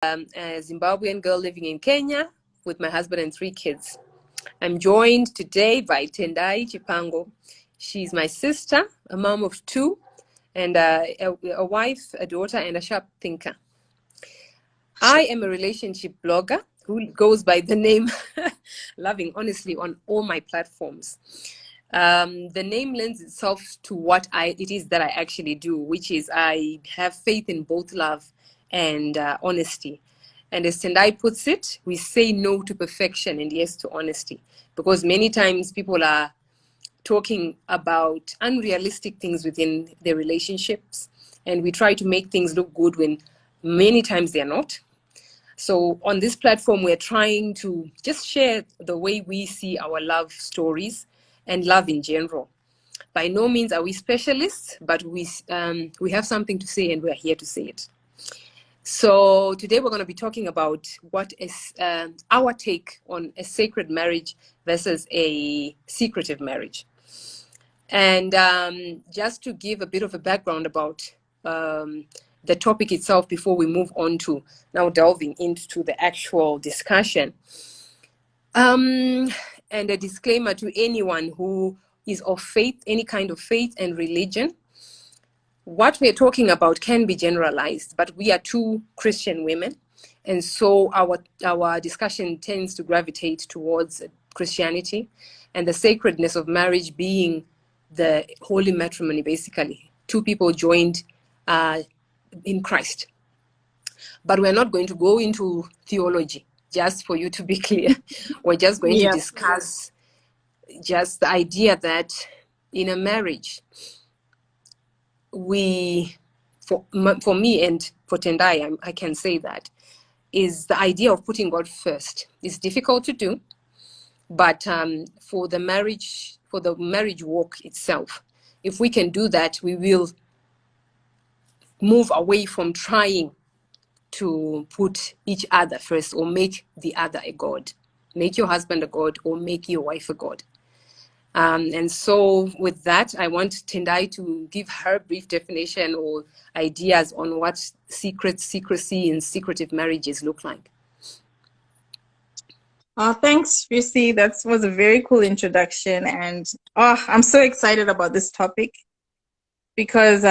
a Zimbabwean girl living in Kenya with my husband and 3 kids. I'm joined today by Tendayi Chipango. She's my sister, a mom of 2, and a wife, a daughter, and a sharp thinker. I am a relationship blogger who goes by the name Loving Honestly on all my platforms. The name lends itself to what it is that I actually do, which is I have faith in both love and honesty. And as Tendai puts it, we say no to perfection and yes to honesty, because many times people are talking about unrealistic things within their relationships, and we try to make things look good when many times they're not. So on this platform, we're trying to just share the way we see our love stories and love in general. By no means are we specialists, but we have something to say, and we're here to say it. So today we're going to be talking about what is our take on a sacred marriage versus a secretive marriage. And just to give a bit of a background about the topic itself before we move on to now delving into the actual discussion. And a disclaimer to anyone who is of faith, any kind of faith and religion. What we're talking about can be generalized, but we are 2 Christian women. And so our discussion tends to gravitate towards Christianity and the sacredness of marriage being the holy matrimony, basically. 2 people joined in Christ. But we're not going to go into theology, just for you to be clear. We're just going to discuss just the idea that in a marriage, for me and for Tendai, I can say that, is the idea of putting God first. It's difficult to do, but for the marriage walk itself, if we can do that, we will move away from trying to put each other first or make the other a god. Make your husband a god or make your wife a god. And so with that, I want Tendai to give her brief definition or ideas on what secrecy, and secretive marriages look like. Thanks, Zvisi. That was a very cool introduction. And I'm so excited about this topic because,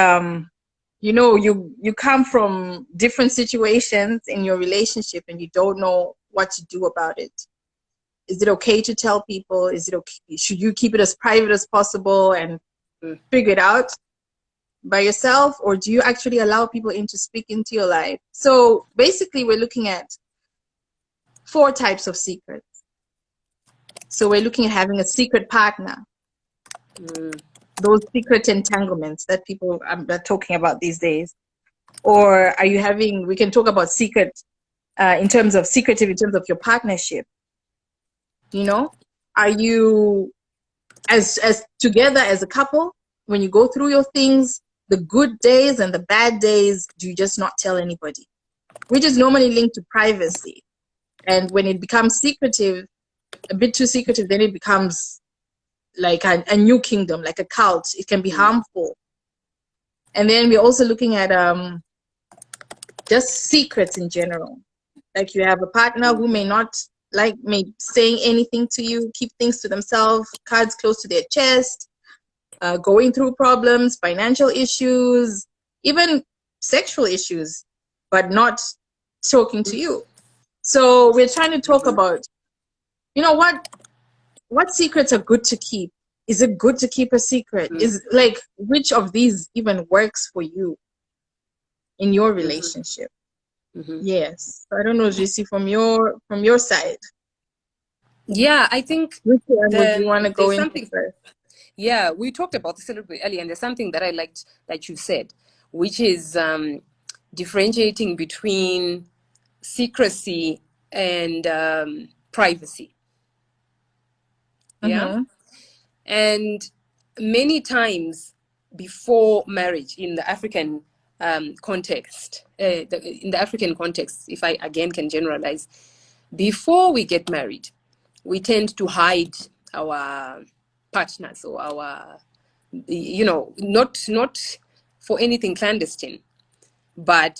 you come from different situations in your relationship and you don't know what to do about it. Is it okay to tell people? Is it okay? Should you keep it as private as possible and figure it out by yourself? Or do you actually allow people in to speak into your life? So basically, we're looking at 4 types of secrets. So we're looking at having a secret partner. Those secret entanglements that people are talking about these days. Or are you having, we can talk about secret in terms of secretive, in terms of your partnership. Are you as together as a couple, when you go through your things, the good days and the bad days, do you just not tell anybody? Which is normally linked to privacy. And when it becomes secretive, a bit too secretive, then it becomes like a new kingdom, like a cult. It can be harmful. And then we're also looking at just secrets in general. Like you have a partner who may not like saying anything to you, keep things to themselves, cards close to their chest, going through problems, financial issues, even sexual issues, but not talking to you. So we're trying to talk about, what secrets are good to keep? Is it good to keep a secret? Is like, which of these even works for you in your relationship? Yes. I don't know, Zvisi, from your side. Yeah, I think which one would you want to go into first? Yeah, we talked about this a little bit earlier, and there's something that I liked that you said, which is differentiating between secrecy and privacy. Yeah. And many times before marriage in the African context, if I again can generalize, before we get married, we tend to hide our partners or our, not for anything clandestine, but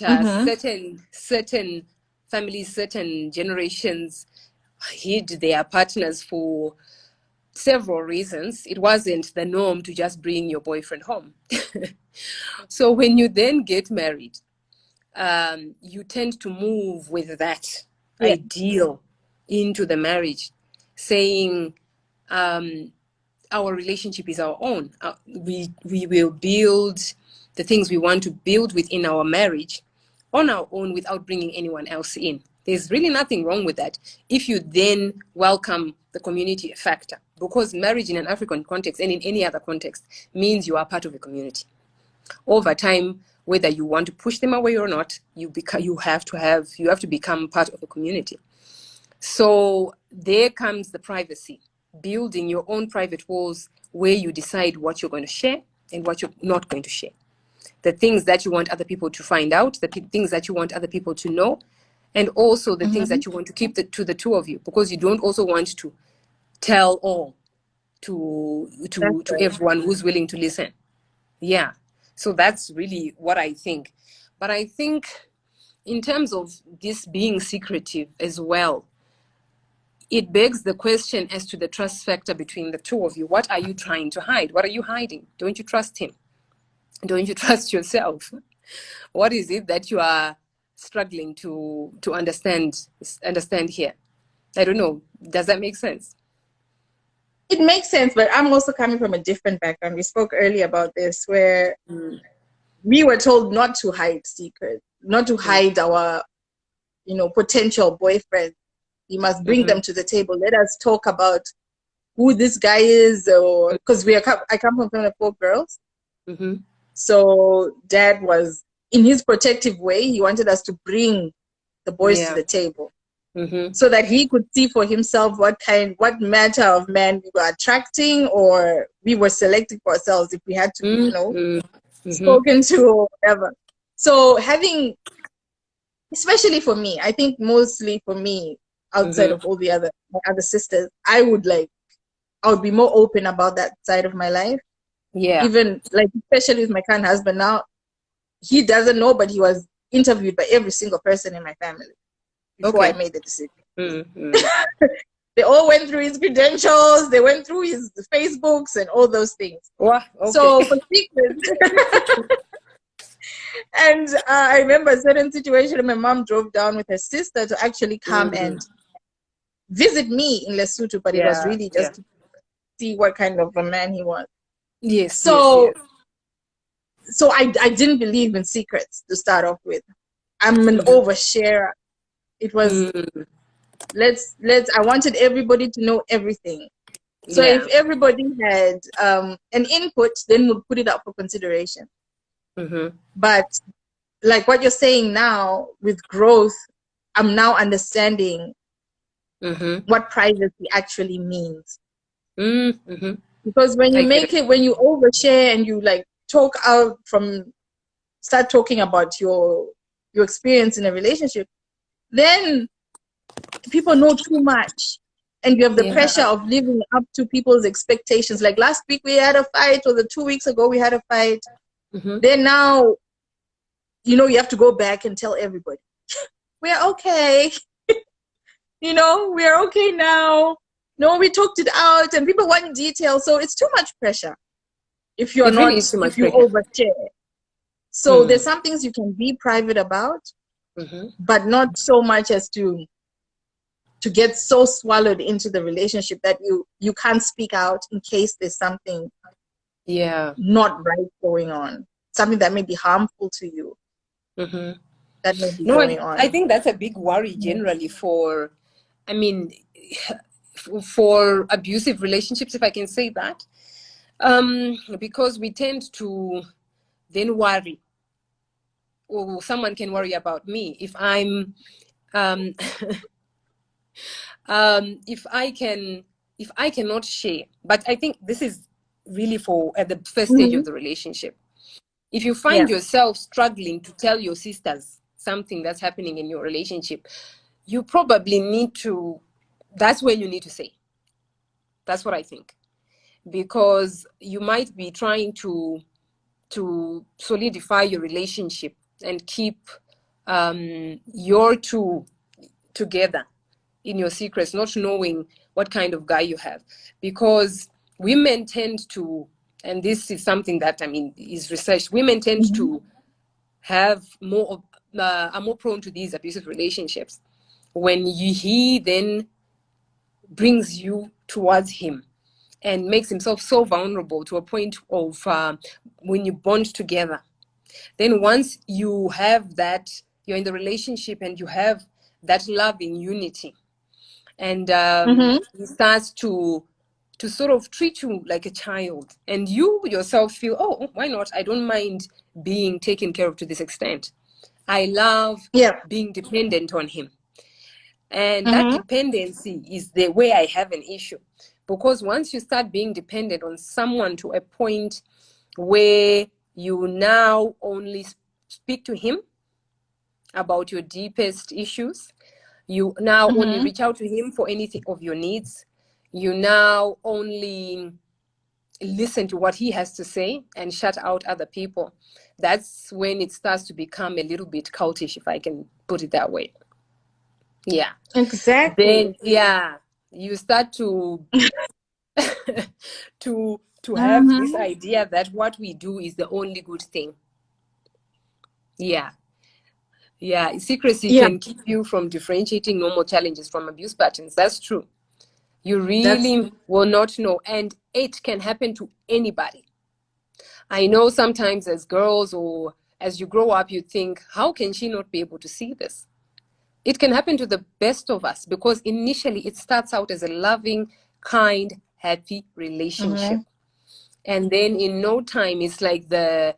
certain families, certain generations hid their partners for several reasons. It wasn't the norm to just bring your boyfriend home. So when you then get married, you tend to move with that Yeah. ideal into the marriage, saying, our relationship is our own. We will build the things we want to build within our marriage on our own without bringing anyone else in. There's really nothing wrong with that if you then welcome the community factor, because marriage in an African context and in any other context means you are part of a community. Over time, whether you want to push them away or not, you have to become part of a community. So there comes the privacy, building your own private walls where you decide what you're going to share and what you're not going to share. The things that you want other people to find out, the things that you want other people to know, and also the things that you want to keep to the two of you, because you don't also want to tell all to Right. everyone who's willing to listen. Yeah. So that's really what I think. But I think in terms of this being secretive as well, it begs the question as to the trust factor between the two of you. What are you trying to hide? What are you hiding? Don't you trust him? Don't you trust yourself? What is it that you are struggling to understand here? I don't know. Does that make sense? It makes sense, but I'm also coming from a different background. We spoke earlier about this, where we were told not to hide secrets, not to hide our, potential boyfriend. We must bring them to the table. Let us talk about who this guy is, or because I come from a family of 4 girls. So dad was, in his protective way, he wanted us to bring the boys to the table, so that he could see for himself what matter of man we were attracting, or we were selecting for ourselves if we had to be, spoken to or whatever. So having, especially for me, I think mostly for me, outside of all my other sisters, I would be more open about that side of my life. Yeah. Even especially with my current husband now, he doesn't know, but he was interviewed by every single person in my family before I made the decision. They all went through his credentials, they went through his Facebooks and all those things. Wow, So for secrets, and I remember a certain situation, my mom drove down with her sister to actually come and visit me in Lesotho, but it was really just to see what kind of a man he was. Yes. So I didn't believe in secrets to start off with. I'm an oversharer. It was I wanted everybody to know everything. So if everybody had an input, then we'll put it up for consideration. But like what you're saying now, with growth, I'm now understanding what privacy actually means. Because when you when you overshare and you start talking about your experience in a relationship, then people know too much, and you have the pressure of living up to people's expectations. Like last week we had a fight, or 2 weeks ago we had a fight. Then now, you have to go back and tell everybody we're okay. We're okay now. No, we talked it out, and people want details. So it's too much pressure if you overshare. So there's some things you can be private about, but not so much as to get so swallowed into the relationship that you can't speak out in case there's something not right going on, something that may be harmful to you. That may be going on. I think that's a big worry generally for abusive relationships, if I can say that, because we tend to then worry, or someone can worry about me if I'm if I cannot share. But I think this is really for at the first stage of the relationship. If you find yourself struggling to tell your sisters something that's happening in your relationship, you probably need to, that's when you need to say. That's what I think. Because you might be trying to solidify your relationship and keep your two together in your secrets, not knowing what kind of guy you have. Because women tend to, and this is something that, I mean, is researched, women tend Mm-hmm. to have more, are more prone to these abusive relationships when he then brings you towards him and makes himself so vulnerable to a point of when you bond together. Then once you have that, you're in the relationship and you have that loving unity, and Mm-hmm. he starts to sort of treat you like a child, and you yourself feel, oh, why not? I don't mind being taken care of to this extent. I love Yeah. being dependent on him. And that Mm-hmm. dependency is the way I have an issue. Because once you start being dependent on someone to a point where you now only speak to him about your deepest issues, you now only Mm-hmm. reach out to him for anything of your needs, you now only listen to what he has to say and shut out other people, that's when it starts to become a little bit cultish, if I can put it that way. Yeah. Exactly. Then yeah, you start to to have this Mm-hmm. idea that what we do is the only good thing. Yeah. Yeah, secrecy Yeah. can keep you from differentiating normal challenges from abuse patterns. That's true. You That's really will not know, and it can happen to anybody. I know sometimes as girls or as you grow up, you think, how can she not be able to see this? It can happen to the best of us because initially it starts out as a loving, kind, happy mm-hmm. relationship. And then in no time, it's like that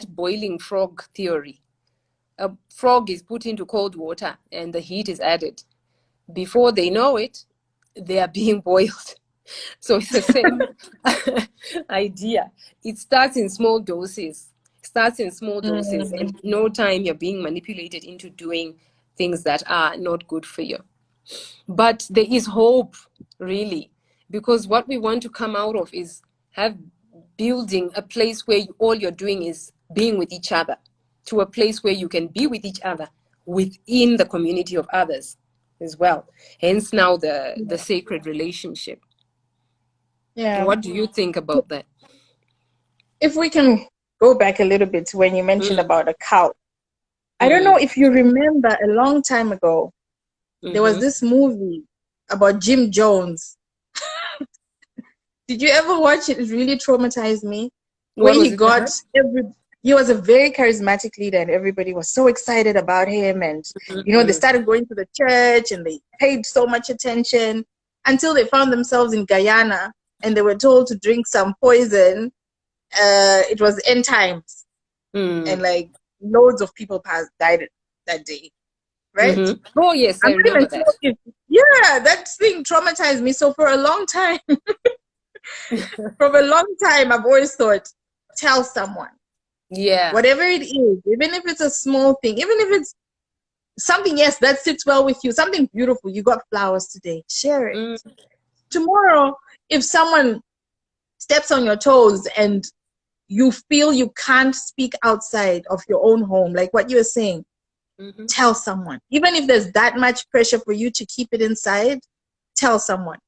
boiling frog theory. A frog is put into cold water and the heat is added. Before they know it, they are being boiled. So it's the same idea. It starts in small doses. Starts in small doses, Mm-hmm. and in no time you're being manipulated into doing things that are not good for you. But there is hope, really, because what we want to come out of is have building a place where all you're doing is being with each other, to a place where you can be with each other within the community of others as well. Hence now the sacred relationship. Yeah. What do you think about that? If we can go back a little bit to when you mentioned Mm, about a cult. I don't know mm, if you remember a long time ago, there was mm-hmm. this movie about Jim Jones. Did you ever watch it? It really traumatized me. Where What was it about? he was a very charismatic leader and everybody was so excited about him. And, they Mm-hmm. started going to the church and they paid so much attention until they found themselves in Guyana and they were told to drink some poison. It was end times and Mm, like loads of people died that day, right? mm-hmm. Oh yes, I'm I not even remember sure that. if, yeah, that thing traumatized me. So for a long time, from a long time, I've always thought, tell someone, Yeah. whatever it is, even if it's a small thing, even if it's something, yes, that sits well with you, something beautiful. You got flowers today, share it. Mm, Tomorrow, if someone steps on your toes and you feel you can't speak outside of your own home, like what you were saying, mm-hmm. tell someone. Even if there's that much pressure for you to keep it inside, tell someone.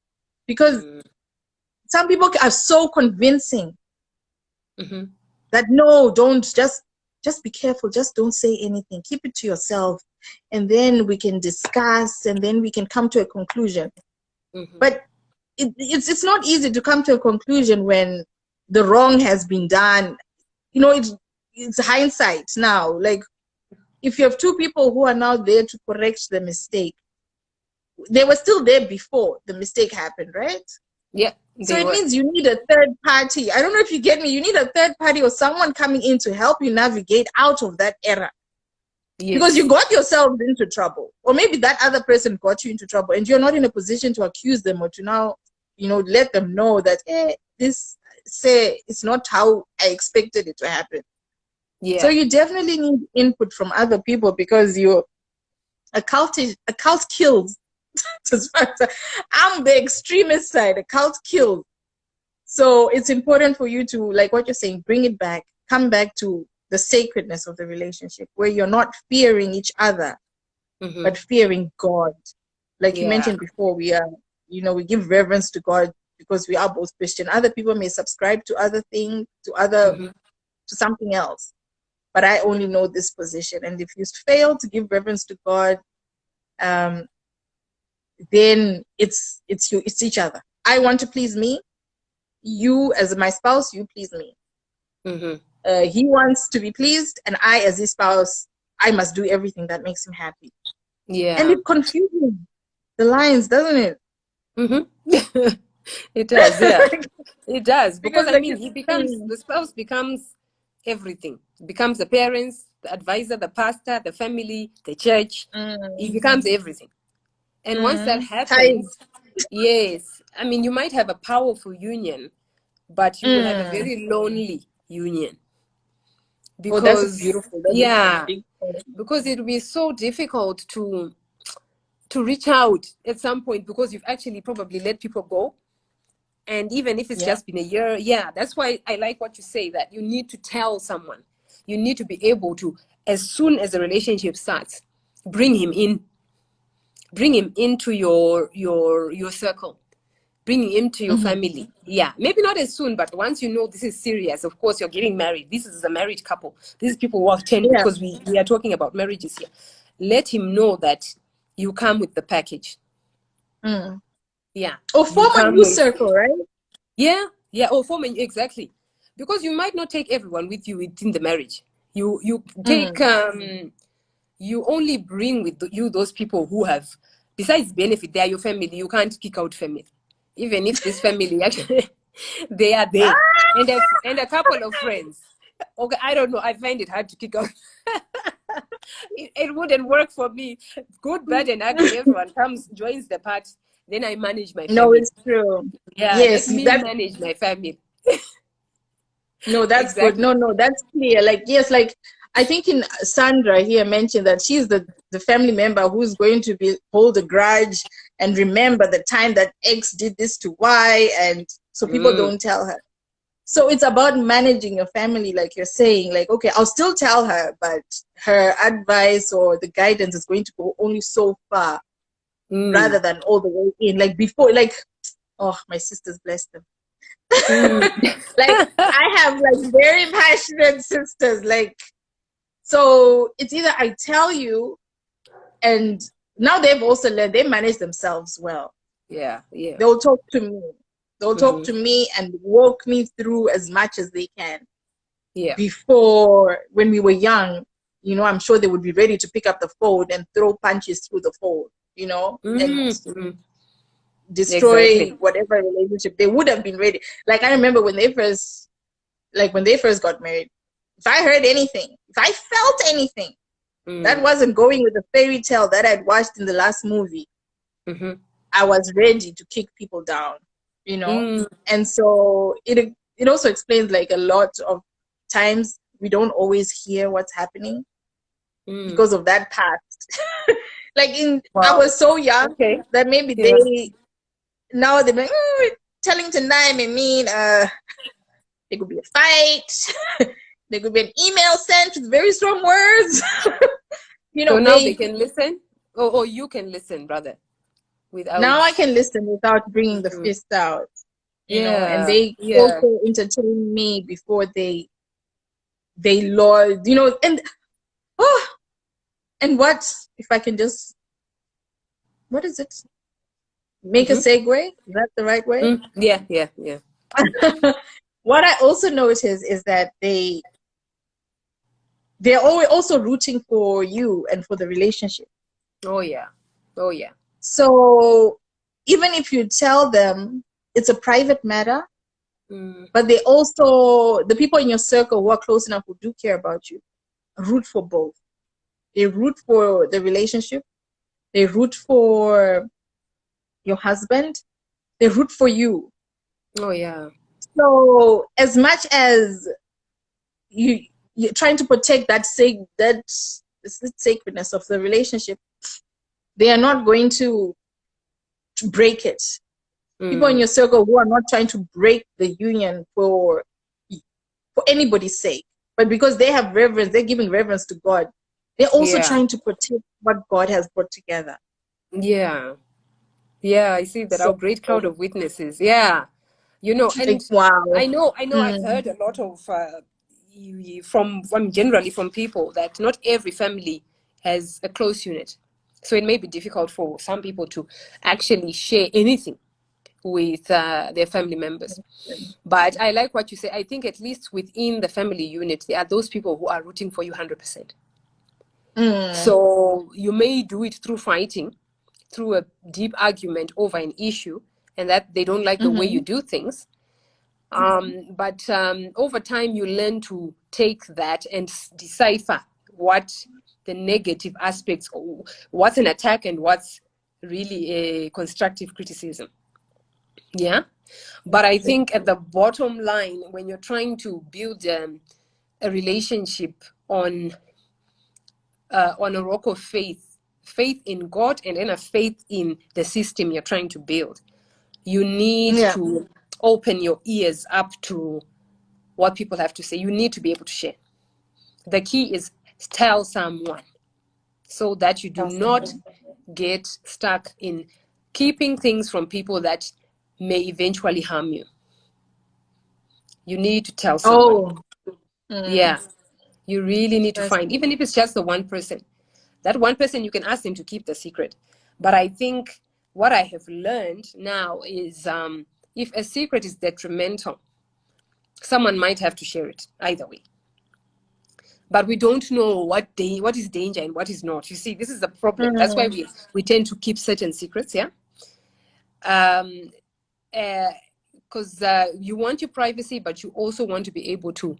Because Mm, some people are so convincing mm-hmm. that no, don't, just be careful, just don't say anything, keep it to yourself, and then we can discuss and then we can come to a conclusion. Mm-hmm. But it's not easy to come to a conclusion when the wrong has been done. It's hindsight now. Like, if you have two people who are now there to correct the mistake, they were still there before the mistake happened, right? Yeah, So they it were. means you need a third party. I don't know if you get me. You need a third party or someone coming in to help you navigate out of that error, because you Yes. got yourself into trouble, or maybe that other person got you into trouble, and you're not in a position to accuse them or to now, let them know that, this, say, it's not how I expected it to happen. So Yeah. you definitely need input from other people, because a cult kills. I'm the extremist side. A cult kills. So it's important for you to, like what you're saying, bring it back, come back to the sacredness of the relationship where you're not fearing each other but fearing God. Like you Yeah. mentioned before, we are, we give reverence to God because we are both Christian. Other people may subscribe to other things, to something else. But I only know this position. And if you fail to give reverence to God, then it's each other. I want to please me. You, as my spouse, you please me. He wants to be pleased, and I, as his spouse, I must do everything that makes him happy. Yeah. And it confuses the lines, doesn't it? It does, yeah. It does. Because Because I like mean, the spouse becomes everything. Becomes the parents, the advisor, the pastor, the family, the church. It becomes everything. And once that tired. happens, yes, I mean, you might have a powerful union, but you will have a very lonely union. Oh, that's Because, beautiful. That's a yeah, big point. because it will be so difficult to reach out at some point, because you've actually probably let people go. And even if it's Yeah. just been a year, yeah, that's why I like what you say, that you need to tell someone. You need to be able to, as soon as the relationship starts, bring him into your circle, bring him into your family. Yeah, maybe not as soon, but once you know this is serious. Of course, you're getting married. This is a married couple. These people who have 10, Yeah. because we are talking about marriages here. Let him know that you come with the package. Yeah, Or you form a come new with, circle, right? yeah, yeah. Oh, for me, exactly, because you might not take everyone with you within the marriage. You take you only bring with you those people who have, besides benefit, they are your family. You can't kick out family, even if this family actually they are there, and a couple of friends. Okay, I don't know. I find it hard to kick out. It wouldn't work for me. Good, bad, and ugly. Everyone comes, joins the party. Then I manage my No, family. it's true. Yeah, let Yes, me that manage my family. no, that's good. Exactly. No, that's clear. Like, yes, like I think in Sandra here mentioned that she's the family member who's going to be hold a grudge and remember the time that X did this to Y, and so people don't tell her. So it's about managing your family, like you're saying, like, okay, I'll still tell her, but her advice or the guidance is going to go only so far rather than all the way in. Like before, like, oh, my sisters, bless them. Like, I have like very passionate sisters. Like, so it's either I tell you, and now they've also learned, they manage themselves well. Yeah, yeah. They'll talk to me. They'll talk to me and walk me through as much as they can. Yeah. Before, when we were young, I'm sure they would be ready to pick up the phone and throw punches through the phone, and destroy Exactly. whatever relationship. They would have been ready. Like, I remember when they first got married, if I heard anything, if I felt anything that wasn't going with the fairy tale that I'd watched in the last movie, I was ready to kick people down, and so it also explains, like, a lot of times we don't always hear what's happening because of that past. Like, I Wow. was so young Okay. that maybe Yeah. now they're like, telling Tendayi may mean there could be a fight. There could be an email sent with very strong words. So now they They can listen, or you can listen, brother, now without. I can listen without bringing the fist out, and Yeah. they Yeah. also entertain me before they lord, oh, and what if I can just, what is it? Make a segue? Is that the right way? Yeah. Yeah. Yeah. What I also notice is that they're always also rooting for you and for the relationship. Oh yeah. Oh yeah. So even if you tell them it's a private matter, but the people in your circle who are close enough, who do care about you, root for both. They root for the relationship. They root for your husband. They root for you. Oh yeah. So as much as you're trying to protect that sacredness of the relationship, they are not going to break it. People in your circle who are not trying to break the union for anybody's sake, but because they have reverence, they're giving reverence to God. They're also Yeah. trying to protect what God has put together. Yeah. Yeah, I see that our So, great cloud of witnesses. Yeah. You know, and wow. I know I've heard a lot of from generally from people that not every family has a close unit. So it may be difficult for some people to actually share anything with their family members. But I like what you say. I think at least within the family unit, there are those people who are rooting for you 100%. So you may do it through fighting, through a deep argument over an issue, and that they don't like the way you do things. But over time, you learn to take that and decipher what the negative aspects, what's an attack and what's really a constructive criticism. Yeah. But I think at the bottom line, when you're trying to build a relationship on a rock of faith, faith in God, and then a faith in the system you're trying to build, you need Yeah. to open your ears up to what people have to say. You need to be able to share. The key is tell someone so that you do not get stuck in keeping things from people that may eventually harm you. You need to tell someone. Oh, Yeah. You really need to that's find, even if it's just the one person. That one person, you can ask them to keep the secret. But I think what I have learned now is if a secret is detrimental, someone might have to share it either way. But we don't know what is danger and what is not. You see, this is the problem. That's why we tend to keep certain secrets, yeah? Because you want your privacy, but you also want to be able to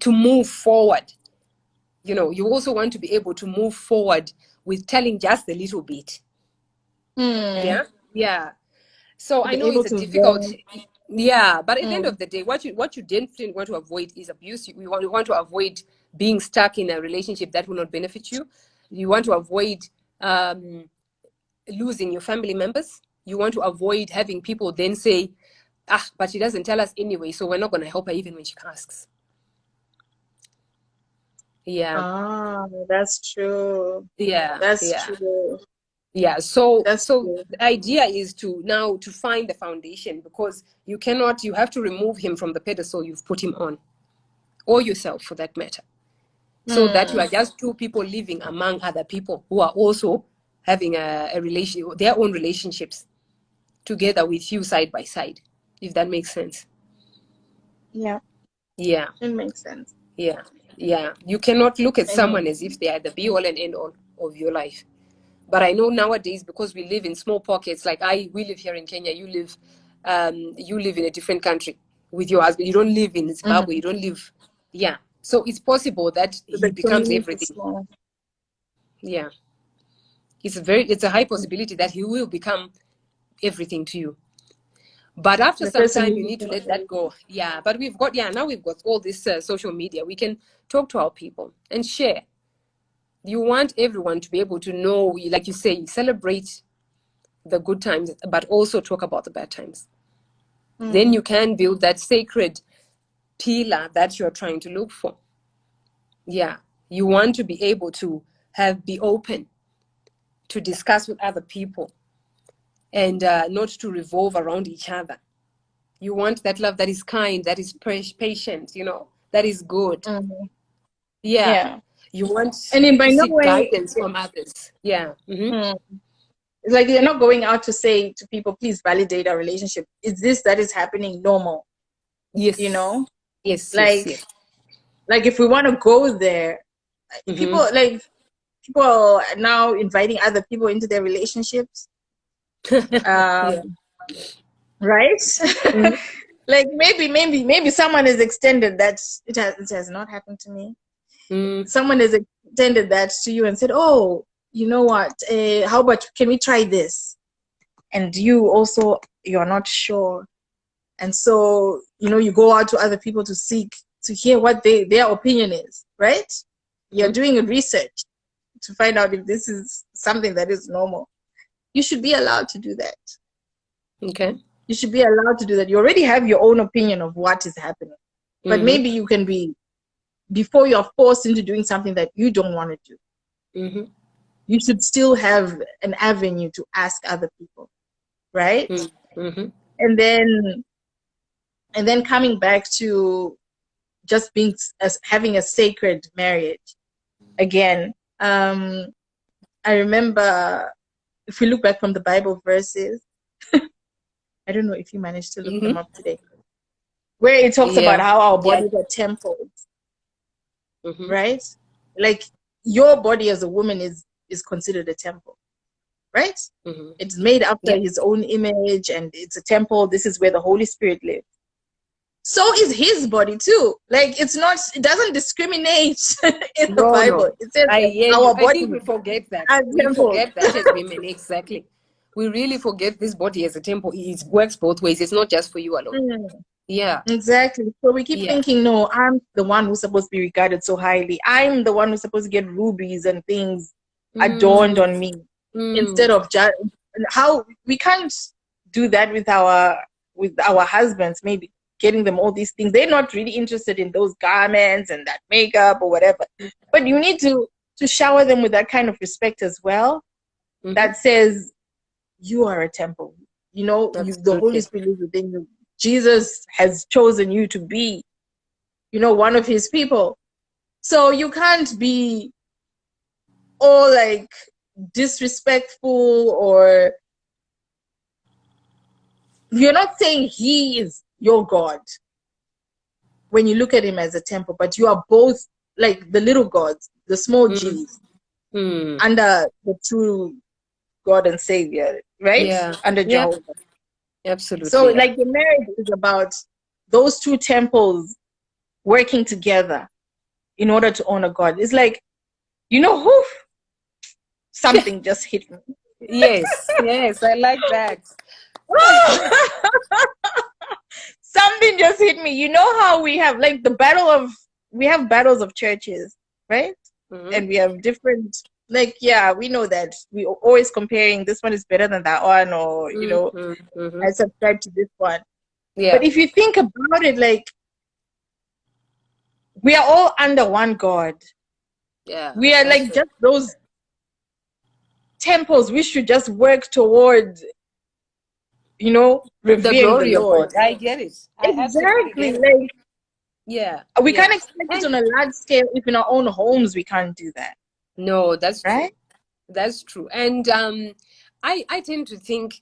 move forward. You know, you also want to be able to move forward with telling just a little bit. Yeah. So I be know able it's a to difficult. vent. Yeah, but at the end of the day, what you definitely want to avoid is abuse. We want to avoid being stuck in a relationship that will not benefit you. You want to avoid losing your family members. You want to avoid having people then say, but she doesn't tell us anyway, so we're not going to help her even when she asks. Yeah. That's true. Yeah. That's Yeah. true. Yeah. So That's true. the idea is to find the foundation, because you have to remove him from the pedestal you've put him on, or yourself for that matter, so that you are just two people living among other people who are also having a relation, their own relationships together with you side by side, if that makes sense. Yeah, Yeah. it makes sense. Yeah. Yeah. You cannot look at Anyway. someone as if they are the be all and end all of your life. But I know nowadays, because we live in small pockets, like we live here in Kenya, you live in a different country with your husband. You don't live in Zimbabwe. You don't live, yeah. So it's possible that he The becomes community is everything. small. Yeah. It's a high possibility that he will become everything to you. But after The some person time, you you need to become. let that go. Yeah. But now we've got all this social media. We can talk to our people and share. You want everyone to be able to know, like you say, celebrate the good times, but also talk about the bad times. Then you can build that sacred pillar that you're trying to look for. Yeah. You want to be able to be open to discuss with other people, and not to revolve around each other. You want that love that is kind, that is patient, that is good. Yeah. Yeah. You want And by to no seek way, guidance from others. Yeah. it's like you're not going out to say to people, please validate our relationship. Is this that is happening normal? You Yes. know? Yes, yes, Like yes. like if we want to go there, people are now inviting other people into their relationships. Yeah. Right? Like maybe someone has extended that. It has not happened to me. Someone has extended that to you and said, oh, you know what, how about, can we try this? And you're not sure, and so you go out to other people to hear what their opinion is, right? You're doing a research to find out if this is something that is normal. You should be allowed to do that. Okay. You should be allowed to do that. You already have your own opinion of what is happening, but maybe you can be before you're forced into doing something that you don't want to do. Mm-hmm. You should still have an avenue to ask other people, right? Mm-hmm. And then coming back to just being as having a sacred marriage again. I remember, if we look back from the Bible verses, I don't know if you managed to look them Mm-hmm. up today, where it talks about Yeah. how our Yeah. bodies are temples, Mm-hmm. right? Like your body as a woman is considered a temple, right? Mm-hmm. It's made after Yeah. his own image, and it's a temple. This is where the Holy Spirit lives. So is his body too. Like it doesn't discriminate in the No, Bible. no. It says I that hear you. our I think bodies we forget that. are We temples. forget that as women. Exactly. We really forget this body as a temple. It works both ways. It's not just for you alone. Mm, Yeah. exactly. So we keep Yeah. thinking, no, I'm the one who's supposed to be regarded so highly. I'm the one who's supposed to get rubies and things adorned Mm, on me, instead mm, of just how we can't do that with our husbands. Maybe getting them all these things. They're not really interested in those garments and that makeup or whatever. But you need to shower them with that kind of respect as well. mm-hmm. That says you are a temple. The Holy Absolutely. Spirit lives within you. Jesus has chosen you to be, one of his people. So you can't be all like disrespectful, or you're not saying he is your God when you look at him as a temple, but you are both like the little gods, the small Mm, g's, mm. under the true God and Savior, right? Yeah. Under Yeah. Jehovah. So, Absolutely. Yeah. like, the marriage is about those two temples working together in order to honor God. It's like, who something just hit me. Yes. Yes. I like that. Something just hit me. You know how we have like we have battles of churches, right? Mm-hmm. And we have different, like, yeah, we know that we are always comparing, this one is better than that one, or Mm-hmm. Mm-hmm. I subscribe to this one. But Yeah. if you think about it, like, we are all under one God. Yeah. We are That's like it. just those temples. We should just work toward, The revering the glory of Lord. God. I get it. I absolutely Exactly. get it. Like, Yeah. we Yeah. can't expect it And on a large scale if in our own homes we can't do that, no, that's true. right? That's true. And I tend to think,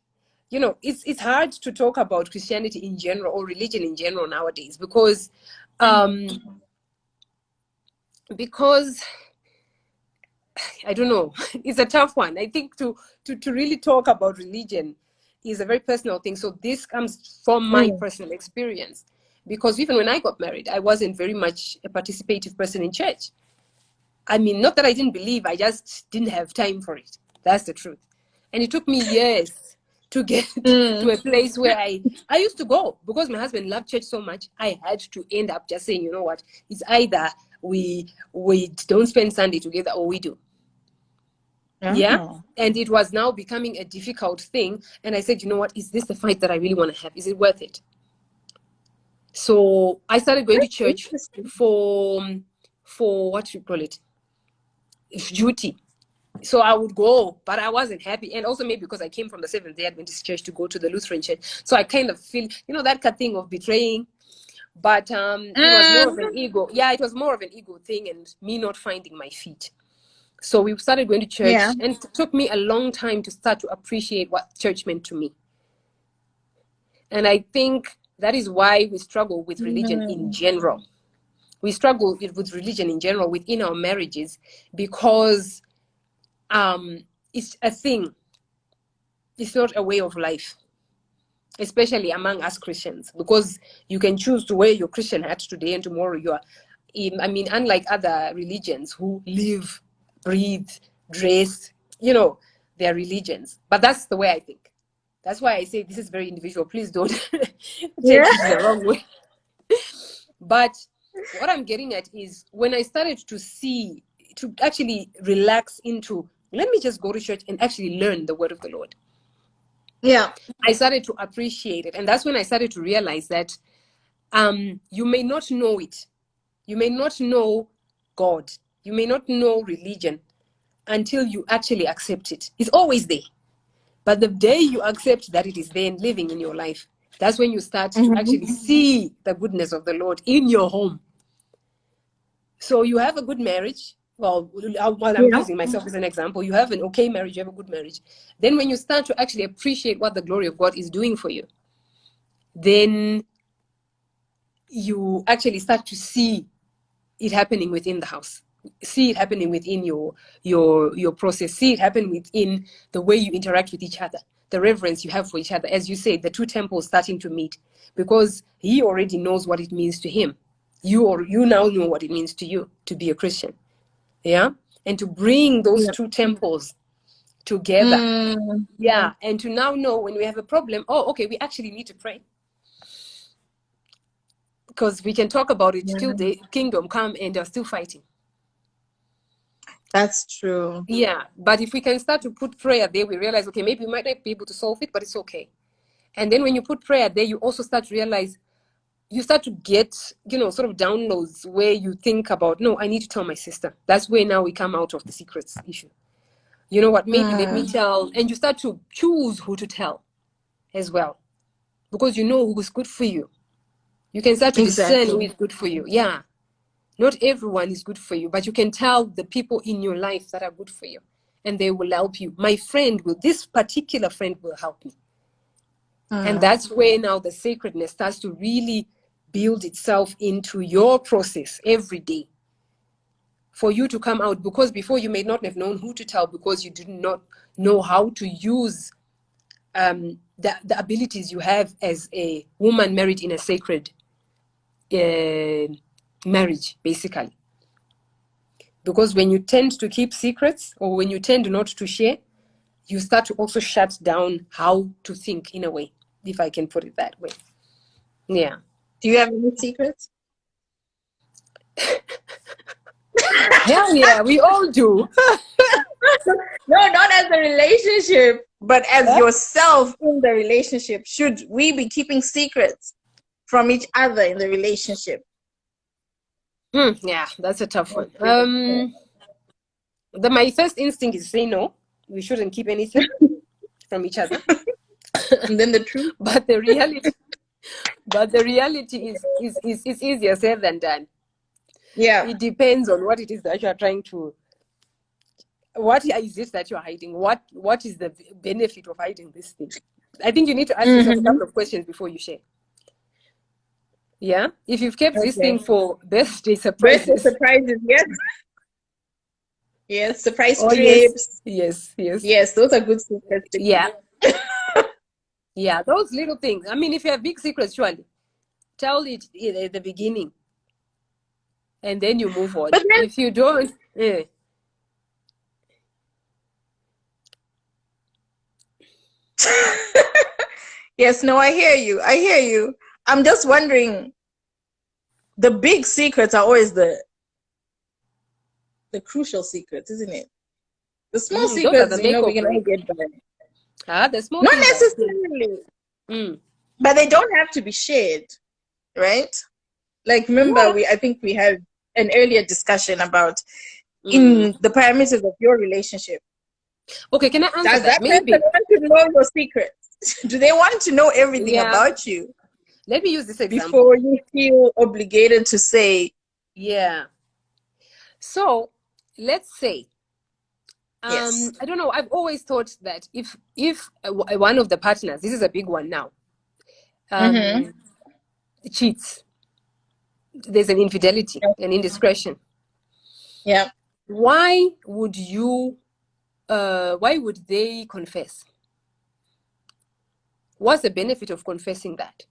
it's hard to talk about Christianity in general or religion in general nowadays um, because I don't know, it's a tough one. I think to really talk about religion is a very personal thing. So this comes from my Mm. personal experience, because even when I got married, I wasn't very much a participative person in church. I mean, not that I didn't believe, I just didn't have time for it. That's the truth. And it took me years to get to Mm. a place where I used to go, because my husband loved church so much. I had to end up just saying, you know what, it's either we don't spend Sunday together or we do. Yeah. Oh. And it was now becoming a difficult thing. And I said, you know what, is this the fight that I really want to have? Is it worth it? So I started going to That's church interesting. for what you call it, duty. So I would go, but I wasn't happy. And also maybe because I came from the Seventh-day Adventist church to go to the Lutheran church. So I kind of feel, that kind of thing of betraying. But it was more of Mm. an ego. Yeah, it was more of an ego thing and me not finding my feet. So we started going to Yeah. church, and it took me a long time to start to appreciate what church meant to me. And I think that is why we struggle with religion in Mm. general. We struggle with religion in general within our marriages, because it's a thing. It's not a way of life, especially among us Christians, because you can choose to wear your Christian hat today and tomorrow you are, unlike other religions who live, breathe, dress, their religions. But that's the way I think. That's why I say this is very individual. Please don't Yeah. take it the wrong way. But what I'm getting at is, when I started to actually relax into, let me just go to church and actually learn the word of the Lord, Yeah. I started to appreciate it. And that's when I started to realize that you may not know it. You may not know God. You may not know religion until you actually accept it. It's always there. But the day you accept that it is there and living in your life, that's when you start to actually see the goodness of the Lord in your home. So you have a good marriage. Well, while I'm using myself as an example, you have an okay marriage, you have a good marriage. Then when you start to actually appreciate what the glory of God is doing for you, then you actually start to see it happening within the house, see it happening within your process, see it happen within the way you interact with each other, the reverence you have for each other. As you say, the two temples starting to meet, because he already knows what it means to him. You now know what it means to you to be a Christian. Yeah. And to bring those two temples together. Yeah. And to now know when we have a problem, oh, okay, we actually need to pray. Because we can talk about it till the kingdom come and they're still fighting. That's true. Yeah. But if we can start to put prayer there, we realize, okay, maybe we might not be able to solve it, but it's okay. And then when you put prayer there, you also start to realize, you start to get, sort of downloads where you think about, no, I need to tell my sister. That's where now we come out of the secrets issue. You know what, maybe let me tell, and you start to choose who to tell as well. Because you know who is good for you. You can start to discern who is good for you. Yeah. Not everyone is good for you, but you can tell the people in your life that are good for you. And they will help you. This particular friend will help me. And that's where now the sacredness starts to really build itself into your process every day. For you to come out, because before you may not have known who to tell because you did not know how to use the abilities you have as a woman married in a sacred marriage, basically. Because when you tend to keep secrets or when you tend not to share, you start to also shut down how to think in a way, if I can put it that way. Yeah. Do you have any secrets? Hell yeah, we all do. No, not as a relationship, but as yourself in the relationship. Should we be keeping secrets from each other in the relationship? Yeah, that's a tough one. My first instinct is to say no. We shouldn't keep anything from each other. And then the truth. But the reality is easier said than done. Yeah. It depends on what it is that you are trying to. What is it that you're hiding? What is the benefit of hiding this thing? I think you need to ask yourself a couple of questions before you share. Yeah, if you've kept this thing for birthday surprises. Birthday surprises, yes. Yes, surprise trips. Yes, those are good secrets. Yeah. Yeah, those little things. I mean, if you have big secrets, surely tell it at the beginning, and then you move on. But then, if you don't, Yes, no, I hear you. I'm just wondering, the big secrets are always the crucial secrets, isn't it? The small secrets, we can all get by. The small not necessarily, but they don't have to be shared, right? Like, remember, I think we had an earlier discussion about in the parameters of your relationship. Okay, can I answer Does that maybe person want to know your secrets? Do they want to know everything about you? Let me use this example. Before you feel obligated to say. Yeah. So, let's say, yes. I don't know, I've always thought that if one of the partners, this is a big one now, cheats, there's an infidelity, an indiscretion. Yeah. Why would they confess? What's the benefit of confessing that?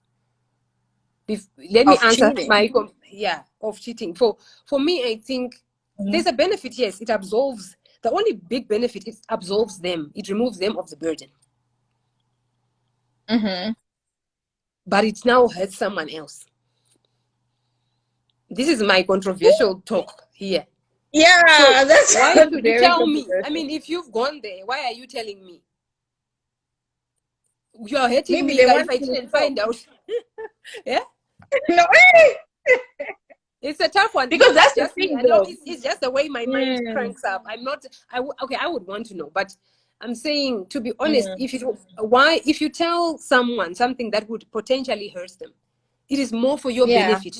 Let me answer of cheating. For me, I think there's a benefit. Yes, it absolves. The only big benefit is absolves them. It removes them of the burden. But it now hurts someone else. This is my controversial talk here. Yeah, so that's why should you tell me? I mean, if you've gone there, why are you telling me? You're hurting me if I didn't find out. Yeah? No. It's a tough one. Because No, that's it's the just me. thing, I know though. it's just the way my mind cranks up. I'm not. Okay. I would want to know, but I'm saying, to be honest, if you tell someone something that would potentially hurt them, it is more for your Yeah. benefit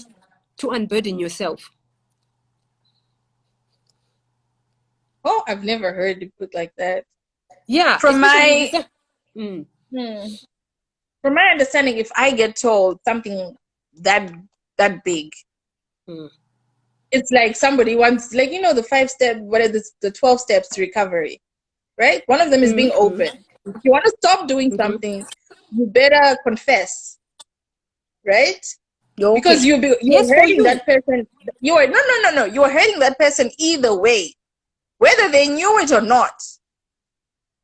to unburden yourself. Oh, I've never heard it put like that. Yeah, From especially my if mm, from my understanding, if I get told something that big, mm, it's like somebody wants, like, the 5 step, what are the 12 steps to recovery, right? One of them is being open. If you want to stop doing something, you better confess, right? okay. Because you're Yes, for hurting you. that person. You are no. You are hurting that person either way, whether they knew it or not,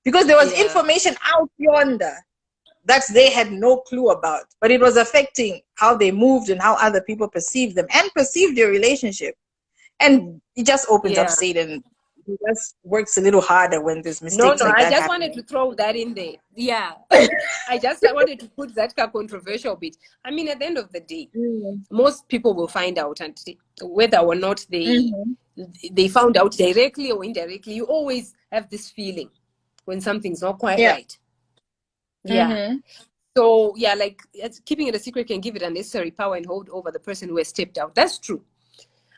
because there was Yeah. information out yonder that they had no clue about, but it was affecting how they moved and how other people perceived them and perceived your relationship. And it just opens up Yeah. Satan. It just works a little harder when there's No, mistakes no, like I that just wanted happening. to throw that in there. Yeah. I just wanted to put that controversial bit. I mean, at the end of the day, most people will find out, and whether or not they found out directly or indirectly, you always have this feeling when something's not quite Yeah. right. Yeah. So, yeah, like keeping it a secret can give it unnecessary power and hold over the person who has stepped out. That's true.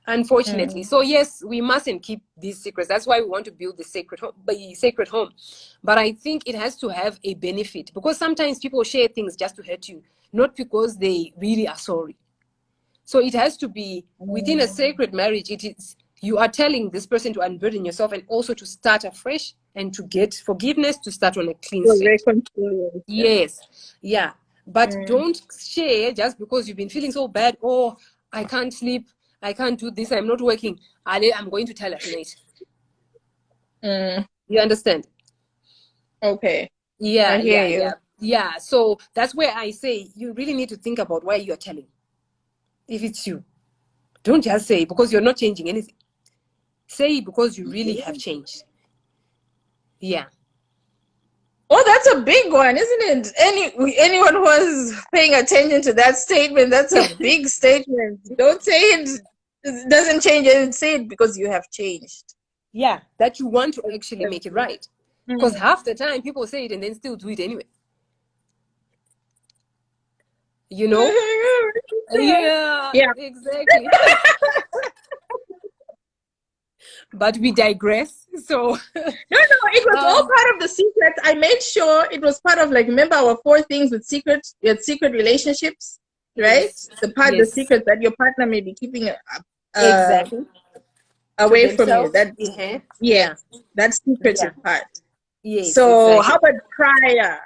Unfortunately. So yes, we mustn't keep these secrets. That's why we want to build the sacred home. But I think it has to have a benefit, because sometimes people share things just to hurt you, not because they really are sorry. So it has to be within a sacred marriage. It is, you are telling this person to unburden yourself and also to start afresh and to get forgiveness, to start on a clean For slate. reconciliation. Yes. Yeah. But don't share just because you've been feeling so bad. Oh, I can't sleep. I can't do this. I'm not working. I'm going to tell her tonight. You understand? Okay. Yeah, I hear yeah, you. yeah. Yeah. So that's where I say you really need to think about why you're telling. If it's you, don't just say because you're not changing anything. Say because you really have changed. Yeah. Oh, that's a big one, isn't it? Anyone who was paying attention to that statement, that's a big statement. Don't say it doesn't change it. Say it because you have changed. Yeah. That you want to actually make it right. Because half the time people say it and then still do it anyway. You know? Yeah, Yeah. exactly. But we digress. So No, it was all part of the secret. I made sure it was part of, like, remember our 4 things with secret relationships, right? yes, The yes, secret that your partner may be keeping exactly. To away from you. themselves. That, Uh-huh. yes, Yeah, that yeah, secretive part. yes, So how exactly. about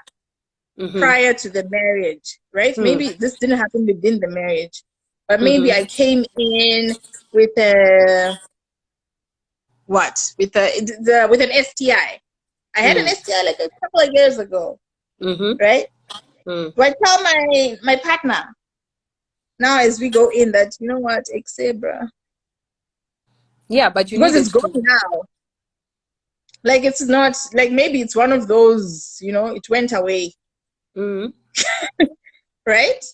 Mm-hmm. prior to the marriage, right? Mm. Maybe this didn't happen within the marriage, but maybe I Mm-hmm. came in with a with an STI. I had an Mm. STI like a couple of years ago, Mm-hmm. right? Mm. So I tell my partner now as we go in that, you know what, Exebra, Yeah, but you because needed it's gone to. now. Like, it's not like, maybe it's one of those, it went away, Mm. right?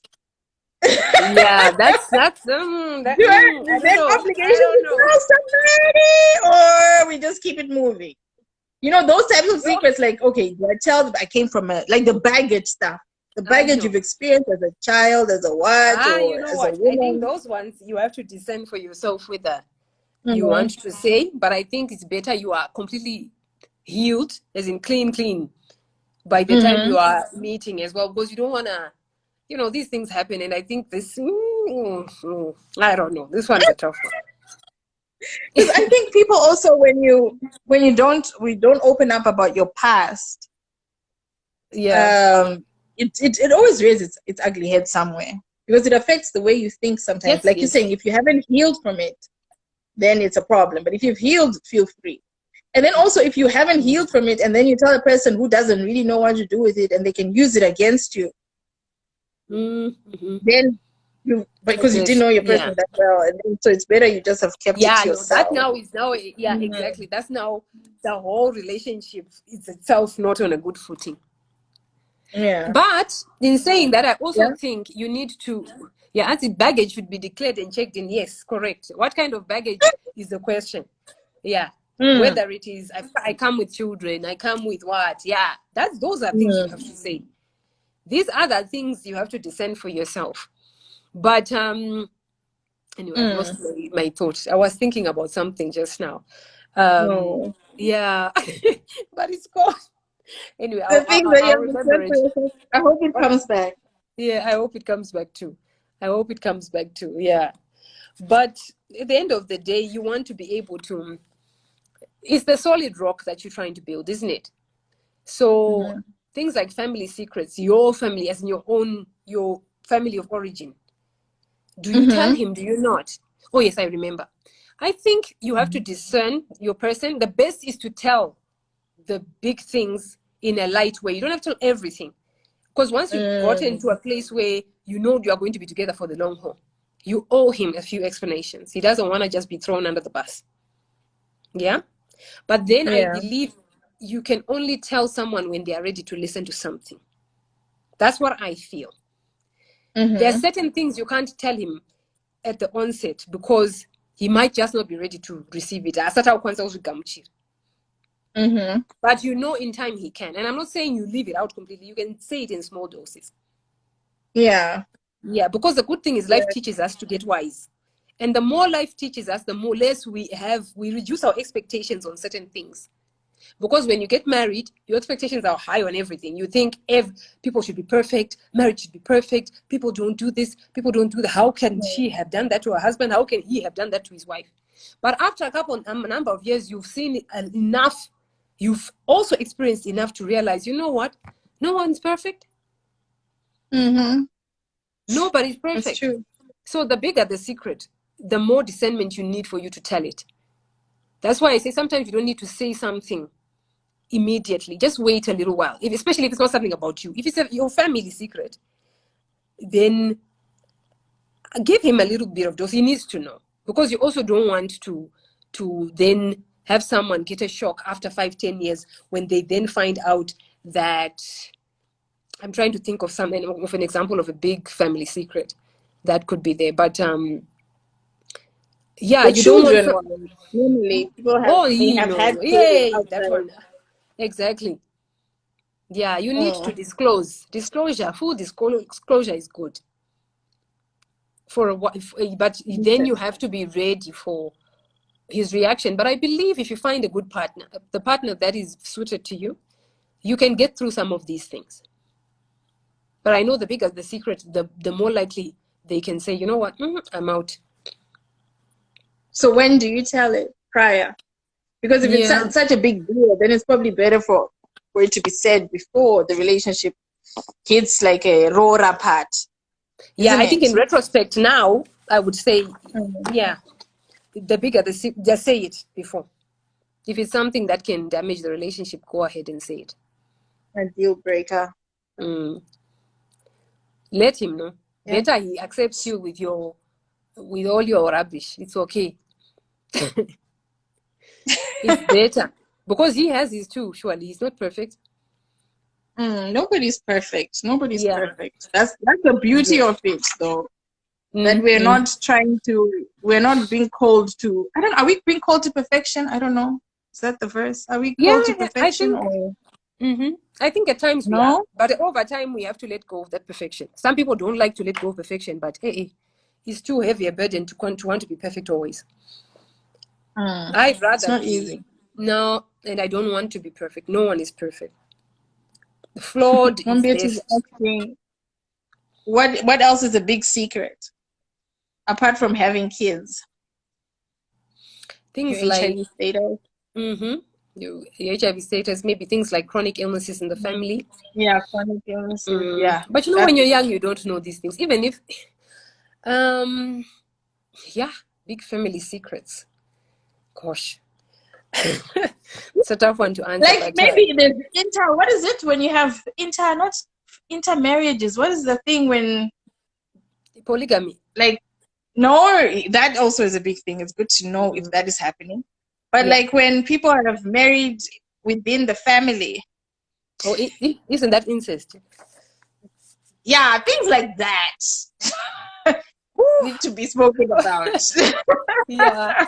Yeah, that's Is I don't there an know. I obligation don't to know. tell somebody, or we just keep it moving? Those types of No, secrets, like, okay, do I tell them I came from like the baggage stuff, the I baggage you've know. experienced as a child, as a what, You or know as a what? I think woman? those ones you have to discern for yourself whether you Mm-hmm. want to say, but I think it's better you are completely healed, as in clean, by the time Mm-hmm. you are meeting as well, because you don't want to, these things happen. And I think I don't know. This one's a tough one. Because I think people also, when we don't open up about your past, Yeah. it always raises its ugly head somewhere, because it affects the way you think sometimes. Yes, Like you're yes. saying, if you haven't healed from it, then it's a problem. But if you've healed, feel free. And then also, if you haven't healed from it, and then you tell a person who doesn't really know what to do with it, and they can use it against you, Mm-hmm. then because you didn't know your person Yeah. that well, and then, so it's better you just have kept it Yeah, to no, that yourself. now is now, yeah, Mm-hmm. exactly. That's now the whole relationship is itself not on a good footing. Yeah. But in saying that, I also Yeah. think you need to, yeah, as baggage should be declared and checked in. Yes, correct. What kind of baggage is the question? Yeah. Mm. Whether it is, I come with children, I come with what? Yeah. Those are things you Mm. have to say. These other things you have to discern for yourself. But anyway, I've lost Mm. my thoughts. I was thinking about something just now. Um, No. yeah, but it's gone. Anyway, The things that you I'll have to remember say for it. yourself. I hope it What? comes back. Yeah, I hope it comes back too. I hope it comes back too. Yeah. But at the end of the day, you want to be able to, it's the solid rock that you're trying to build, isn't it? So Mm-hmm. things like family secrets, your family, as in your family of origin, do you tell Mm-hmm. him? Do you not? Oh, yes, I remember. I think you have to discern your person. The best is to tell the big things in a light way. You don't have to tell everything. Because once you've gotten to a place where you know you are going to be together for the long haul, you owe him a few explanations. He doesn't want to just be thrown under the bus. Yeah? But then I Yeah. believe you can only tell someone when they are ready to listen to something. That's what I feel. There are Mm-hmm. certain things you can't tell him at the onset because he might just not be ready to receive it. Mm-hmm. But you know in time he can. And I'm not saying you leave it out completely. You can say it in small doses. Yeah. Yeah, because the good thing is life Yeah. teaches us to get wise. And the more life teaches us, the more less we reduce our expectations on certain things. Because when you get married, your expectations are high on everything. You think people should be perfect, marriage should be perfect, people don't do this, people don't do that. How can she have done that to her husband? How can he have done that to his wife? But after a number of years, you've seen enough, you've also experienced enough to realize, you know what? No one's perfect. Mm-hmm. Nobody's It's perfect. true. So the bigger the secret, the more discernment you need for you to tell it. That's why I say sometimes you don't need to say something immediately. Just wait a little while. Especially if it's not something about you. If it's your family secret, then give him a little bit of dose. He needs to know. Because you also don't want to then have someone get a shock after 5-10 years when they then find out that I'm trying to think of an example of a big family secret that could be there. But yeah, The you don't want children one. Normally, people oh, may you have had know, children yay, that outside. one. Exactly. Yeah, you need to Mm. disclose. Full disclosure is good for a while, but then Okay. you have to be ready for his reaction. But I believe if you find a good partner, the partner that is suited to you, you can get through some of these things. But I know the bigger the secret, the more likely they can say, you know what, I'm out. So when do you tell it? Prior? Because if it's Yeah. such a big deal, then it's probably better for it to be said before the relationship hits like a roar part, Yeah, isn't I think it? in retrospect now, I would say, Mm. yeah, the bigger just say it before. If it's something that can damage the relationship, go ahead and say it. A deal breaker. Mm. Let him know. Yeah. Better he accepts you with all your rubbish. It's okay. It's better because he has his too. Surely he's not perfect. Nobody's perfect. Nobody's Yeah. perfect. That's the beauty Yeah. of it, though. That Mm-hmm. we're not being called to. I don't. Are we being called to perfection? I don't know. Is that the verse? Are we called to Yeah, I perfection think. or Mm-hmm. I think at times we are, no? but over time we have to let go of that perfection. Some people don't like to let go of perfection, but it's too heavy a burden to want to be perfect always. I'd It's rather not be easy. no, and I don't want to be perfect. No one is perfect. Flawed One is bit is best. asking, what else is a big secret apart from having kids? Your Things like HIV status. mm-hmm, your HIV status, maybe things like chronic illnesses in the family. Yeah, chronic illnesses. Yeah, But that's when you're young, you don't know these things. Even if, um, yeah, big family secrets. Gosh, it's a tough one to answer. like But maybe there's inter. What is it when you have not intermarriages? What is the thing when polygamy. like no? That also is a big thing. It's good to know if that is happening. But Yeah, like when people have married within the family, Or isn't that incest? Yeah, things like that need to be spoken about. Yeah,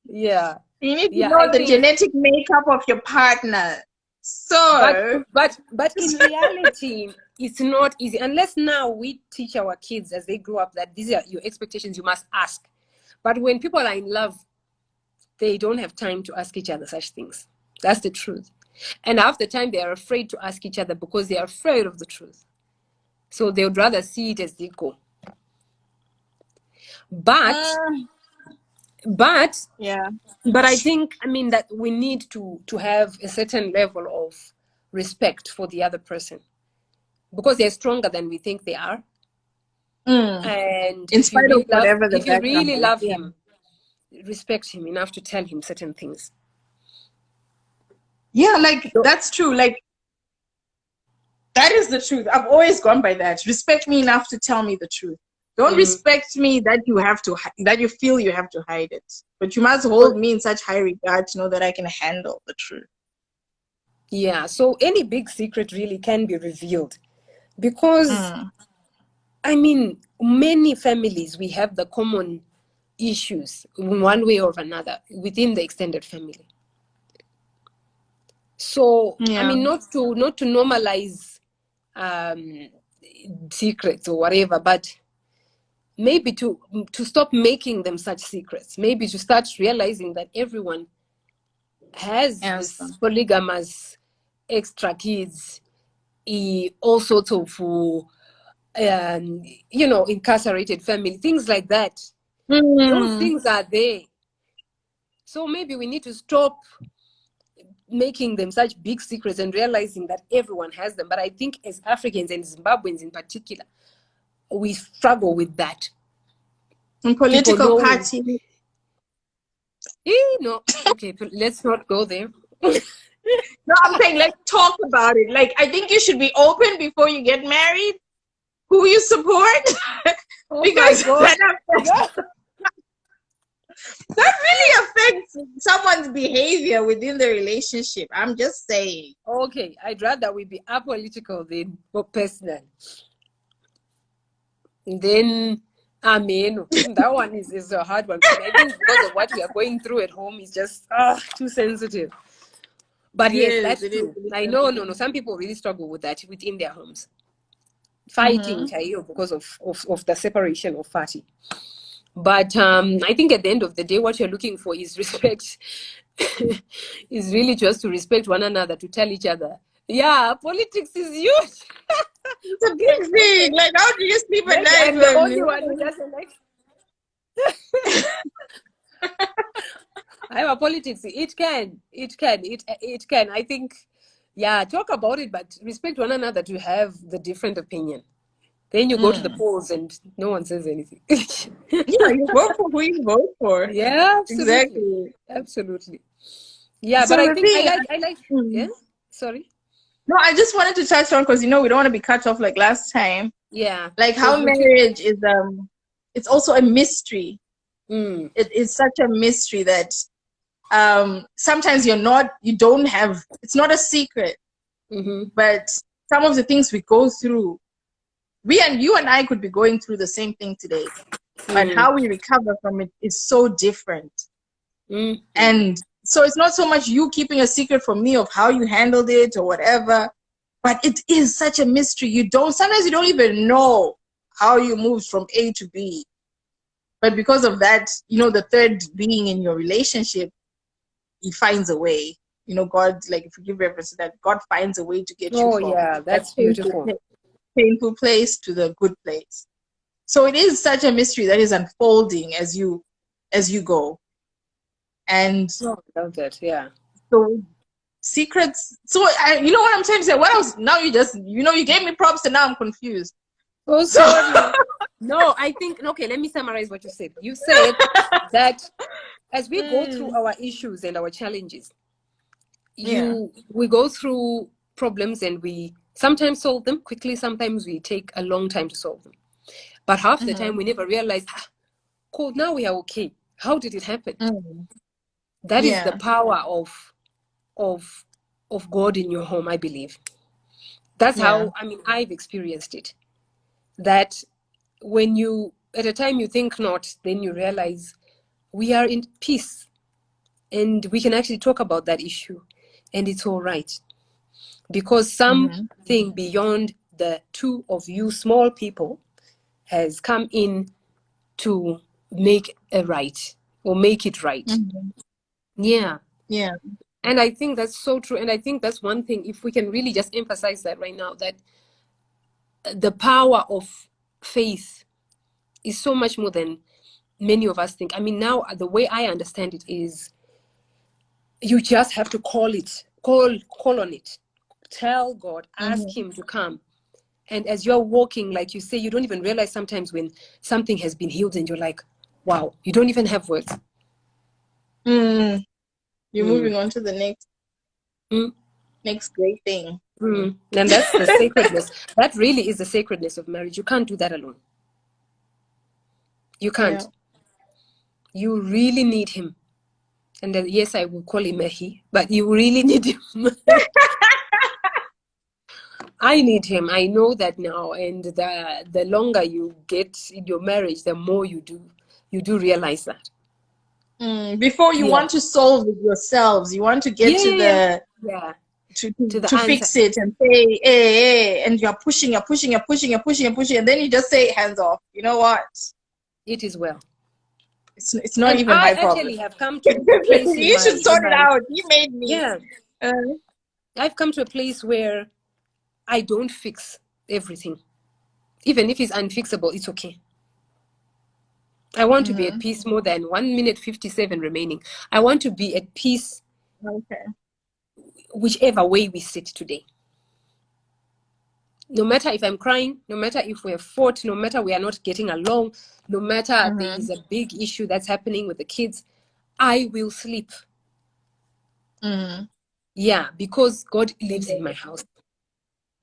yeah, You need to yeah. know I the think, genetic makeup of your partner. but So, but in reality, it's not easy unless now we teach our kids as they grow up that these are your expectations. You must ask. But when people are in love, they don't have time to ask each other such things. That's the truth. And half the time they are afraid to ask each other because they are afraid of the truth. So they would rather see it as they go. But but yeah. but I think, I mean, that we need to have a certain level of respect for the other person because they're stronger than we think they are. And In spite of whatever the if you background really is. love Yeah. him, respect him enough to tell him certain things. Yeah, like So, that's true. Like that is the truth. I've always gone by that. Respect me enough to tell me the truth. Don't respect me that you have to that you feel you have to hide it. But you must hold me in such high regard to know that I can handle the truth. yeah, so any big secret really can be revealed because, I mean, many families, we have the common issues in one way or another within the extended family. So, I Yeah. mean, not to normalize secrets or whatever, but maybe to stop making them such secrets. Maybe to start realizing that everyone has Yes. this polygamous extra kids, all sorts of incarcerated family, things like that. Those things are there. So maybe we need to stop making them such big secrets and realizing that everyone has them. But I think as Africans and Zimbabweans in particular, we struggle with that. In People political knowing, party. no, okay, let's not go there. No, I'm saying let's talk about it. Like I think you should be open before you get married. Who you support? Oh my Because God. that really affects someone's behavior within the relationship. I'm just saying. Okay, I'd rather we be apolitical than personal. And then, amen. That one is a hard one for me. I think because of what we are going through at home is just too sensitive. But yes, that's It is. true. I know, no. Some people really struggle with that within their homes. Fighting, because of the separation of party. But I think at the end of the day, what you're looking for is respect. Is really just to respect one another, to tell each other, yeah, politics is huge. It's a big thing. Like, how do you sleep at Maybe night I'm the when only one who doesn't like. I have politics. It can. I think, yeah, talk about it, but respect one another to have the different opinion. Then you go to the polls and no one says anything. Yeah, you vote for who you vote for. Yeah, Exactly. absolutely. Yeah, So but I the think thing, I like. Yeah, sorry. no, I just wanted to touch on because we don't want to be cut off like last time. Yeah, Like how because you keep. marriage is it's also a mystery. Mm, It is such a mystery that sometimes you don't have, it's not a secret, but some of the things we go through, you and I could be going through the same thing today, but how we recover from it is so different. And so it's not so much you keeping a secret from me of how you handled it or whatever, but it is such a mystery. Sometimes you don't even know how you moved from A to B. But because of that, the third being in your relationship, he finds a way. God, like if you give reference to that, God finds a way to get you Oh from yeah, that that's beautiful. painful place to the good place. So it is such a mystery that is unfolding as you go. And Oh, I love that. Yeah. so secrets. So you know what I'm trying to say? What else? Now you gave me props and now I'm confused. Oh, So sorry. No, I think, okay, let me summarize what you said. You said that as we go through our issues and our challenges, we go through problems and we sometimes solve them quickly, sometimes we take a long time to solve them. But half the time we never realize, cool, now we are okay. How did it happen? That is the power of of God in your home, I believe. That's Yeah. how, I mean, I've experienced it. That when you, at a time you think not, then you realize we are in peace and we can actually talk about that issue and it's all right. Because something beyond the two of you small people has come in to make a right or make it right. Mm-hmm. Yeah. Yeah. And I think that's so true. And I think that's one thing, if we can really just emphasize that right now, that the power of faith is so much more than many of us think. I mean, now the way I understand it is you just have to call on it. Tell God, ask Mm-hmm. him to come. And as you're walking, like you say, you don't even realize sometimes when something has been healed and you're like, wow, you don't even have words. Mm. You're Mm. moving on to the next great thing. And that's the sacredness. That really is the sacredness of marriage. You can't do that alone. You Yeah. can't. You really need him. And then, yes, I will call him a he, but you really need him. I need him. I know that now. And the longer you get in your marriage, the more you do realize that. Before you Yeah. want to solve it yourselves, you want to get Yeah, to yeah, the yeah. to, To to, the to answer. fix it and say, hey, and you're pushing, and then you just say, hands off. You know what? It is well. It's not And even I my problem. actually have come to a place in You my should sort it out. You made me. yeah. I've come to a place where I don't fix everything. Even if it's unfixable, it's okay. I want to be at peace more than 1 minute 57 remaining. I want to be at peace Okay. whichever way we sit today. No matter if I'm crying, no matter if we're fought, no matter we are not getting along, no matter there is a big issue that's happening with the kids, I will sleep. Yeah, because God lives in my house.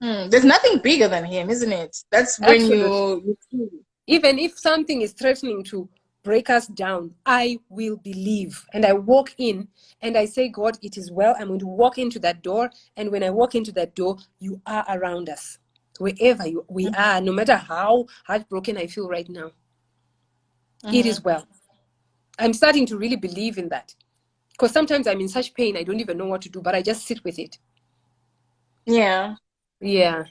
There's nothing bigger than him, isn't it? That's when Absolutely. you see. Even if something is threatening to break us down, I will believe. And I walk in and I say, God, it is well. I'm going to walk into that door. And when I walk into that door, you are around us. Wherever we are, no matter how heartbroken I feel right now, it is well. I'm starting to really believe in that. Because sometimes I'm in such pain, I don't even know what to do, but I just sit with it. Yeah. Yeah.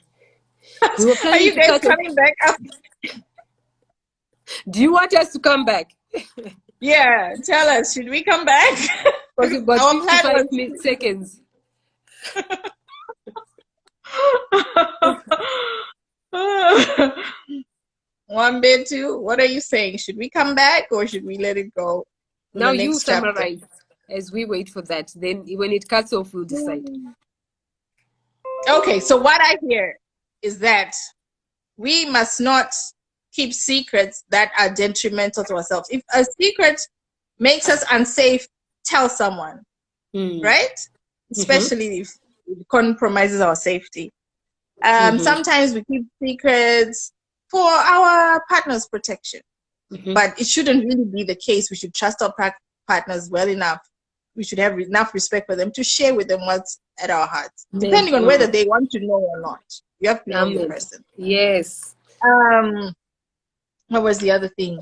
We were Are planning you to guys catch up. coming back up? Do you want us to come back? Yeah, tell us. Should we come back? Because we've got Our plan 55 was. seconds. One bit two. What are you saying? Should we come back or should we let it go in Now the you next chapter? summarize as we wait for that. Then when it cuts off, we'll decide. Okay, so what I hear is that we must not keep secrets that are detrimental to ourselves. If a secret makes us unsafe, tell someone, right? Especially if it compromises our safety. Sometimes we keep secrets for our partner's protection, but it shouldn't really be the case. We should trust our partners well enough. We should have enough respect for them to share with them what's at our hearts, depending on whether they want to know or not. You have to know your person. Yes. What was the other thing?